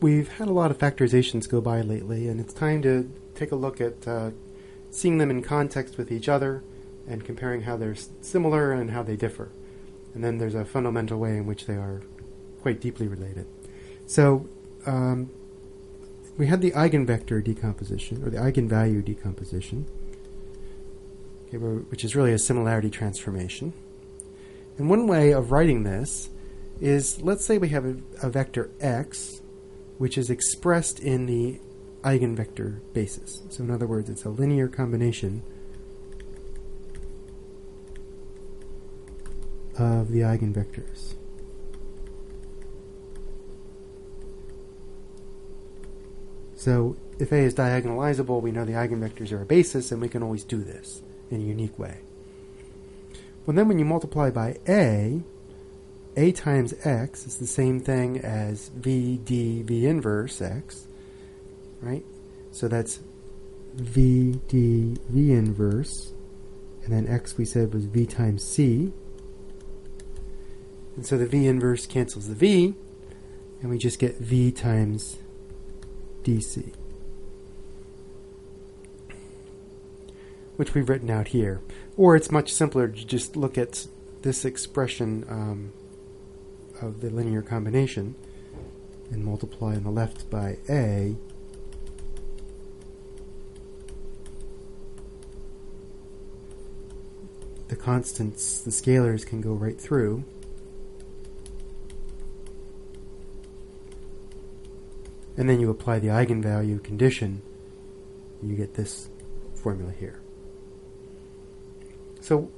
we've had a lot of factorizations go by lately, and it's time to take a look at seeing them in context with each other and comparing how they're similar and how they differ. And then there's a fundamental way in which they are quite deeply related. So we had the eigenvector decomposition, or the eigenvalue decomposition, okay, which is really a similarity transformation. And one way of writing this is, let's say we have a vector x, which is expressed in the eigenvector basis. So in other words, it's a linear combination of the eigenvectors. So if A is diagonalizable, we know the eigenvectors are a basis, and we can always do this in a unique way. Well, then when you multiply by A times x is the same thing as VD V inverse x, right? So that's VD V inverse, and then x we said was V times C. And so the V inverse cancels the V, and we just get V times DC, which we've written out here. Or it's much simpler to just look at this expression of the linear combination and multiply on the left by A. The constants, the scalars, can go right through. And then you apply the eigenvalue condition, and you get this formula here. So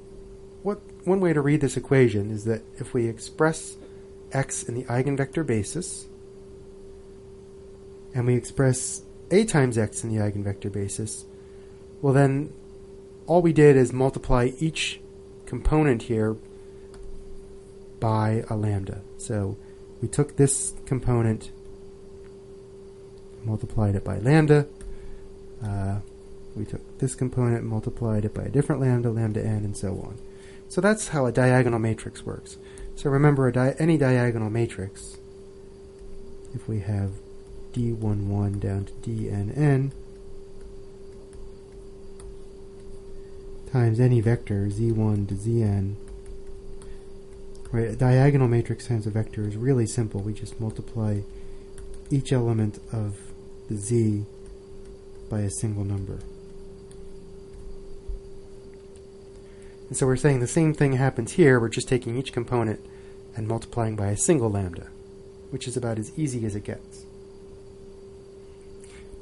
one way to read this equation is that if we express x in the eigenvector basis, and we express A times x in the eigenvector basis, well then all we did is multiply each component here by a lambda. So we took this component, multiplied it by lambda. We took this component and multiplied it by a different lambda, lambda n, and so on. So that's how a diagonal matrix works. So remember, any diagonal matrix, if we have d11 down to dnn times any vector z1 to zn, right, a diagonal matrix times a vector is really simple. We just multiply each element of the z by a single number. And so we're saying the same thing happens here. We're just taking each component and multiplying by a single lambda, which is about as easy as it gets.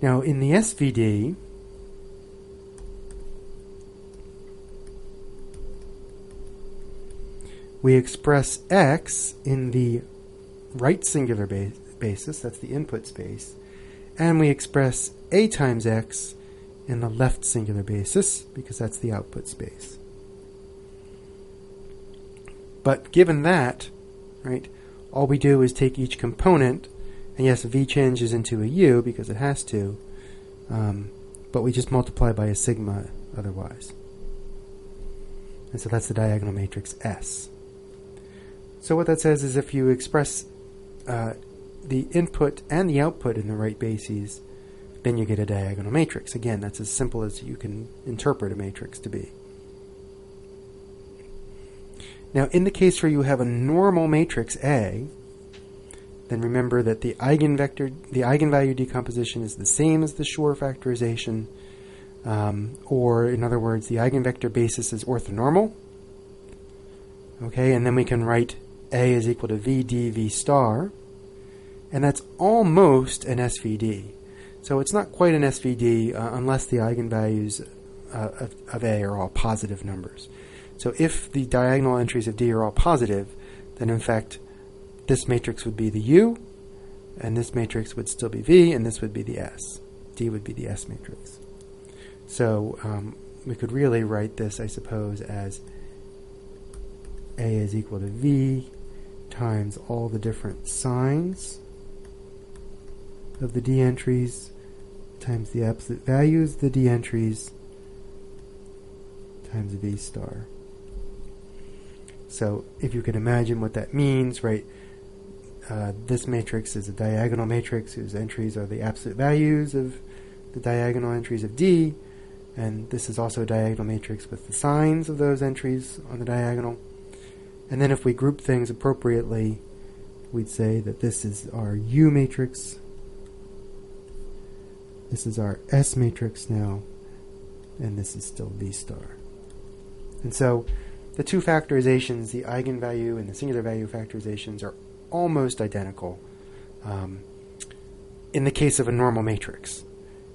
Now in the SVD, we express x in the right singular basis, that's the input space, and we express A times x in the left singular basis, because that's the output space. But given that, right, all we do is take each component, and yes, v changes into a u because it has to, but we just multiply by a sigma otherwise. And so that's the diagonal matrix S. So what that says is if you express the input and the output in the right bases, then you get a diagonal matrix. Again, that's as simple as you can interpret a matrix to be. Now, in the case where you have a normal matrix A, then remember that the eigenvalue decomposition is the same as the Shor factorization, or in other words, the eigenvector basis is orthonormal. Okay, and then we can write A is equal to V dV star, and that's almost an SVD. So it's not quite an SVD unless the eigenvalues of A are all positive numbers. So if the diagonal entries of D are all positive, then in fact this matrix would be the U, and this matrix would still be V, and this would be the S. D would be the S matrix. So we could really write this, I suppose, as A is equal to V times all the different signs of the D entries times the absolute values of the D entries times V star. So if you can imagine what that means, right, This matrix is a diagonal matrix whose entries are the absolute values of the diagonal entries of D, and this is also a diagonal matrix with the signs of those entries on the diagonal. And then if we group things appropriately, we'd say that this is our U matrix, this is our S matrix now, and this is still V star. And so the two factorizations, the eigenvalue and the singular value factorizations, are almost identical in the case of a normal matrix.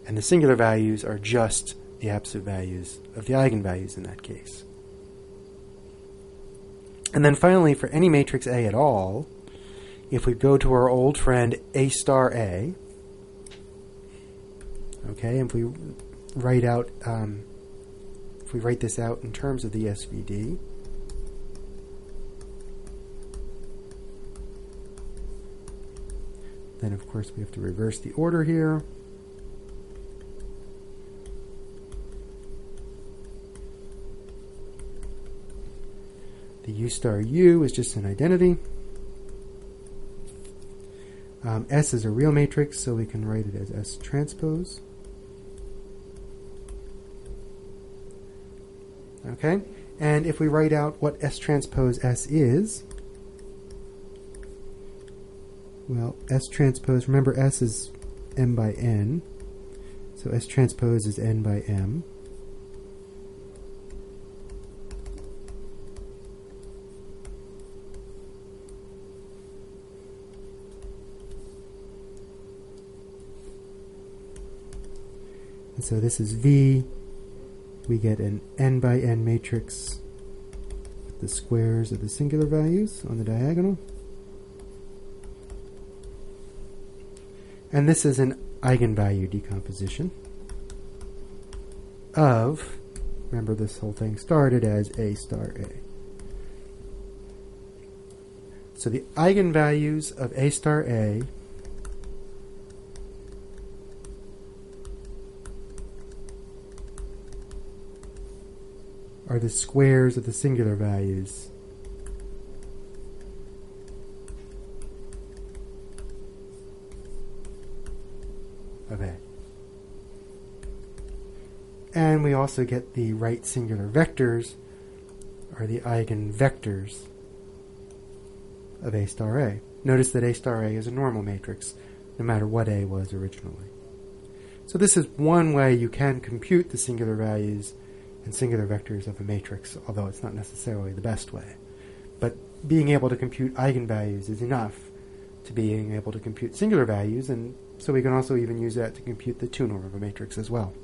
And the singular values are just the absolute values of the eigenvalues in that case. And then finally, for any matrix A at all, if we go to our old friend A star A, okay, and if we write this out in terms of the SVD, then of course we have to reverse the order here. The U star U is just an identity. S is a real matrix, so we can write it as S transpose. Okay, and if we write out what S transpose S is, well, S transpose, remember S is M by N, so S transpose is N by M. And so this is V. We get an N by N matrix with the squares of the singular values on the diagonal. And this is an eigenvalue decomposition of, remember this whole thing started as A star A. So the eigenvalues of A star A are the squares of the singular values of A. And we also get the right singular vectors are the eigenvectors of A star A. Notice that A star A is a normal matrix, no matter what A was originally. So this is one way you can compute the singular values and singular vectors of a matrix, although it's not necessarily the best way. But being able to compute eigenvalues is enough to being able to compute singular values, and so we can also even use that to compute the two norm of a matrix as well.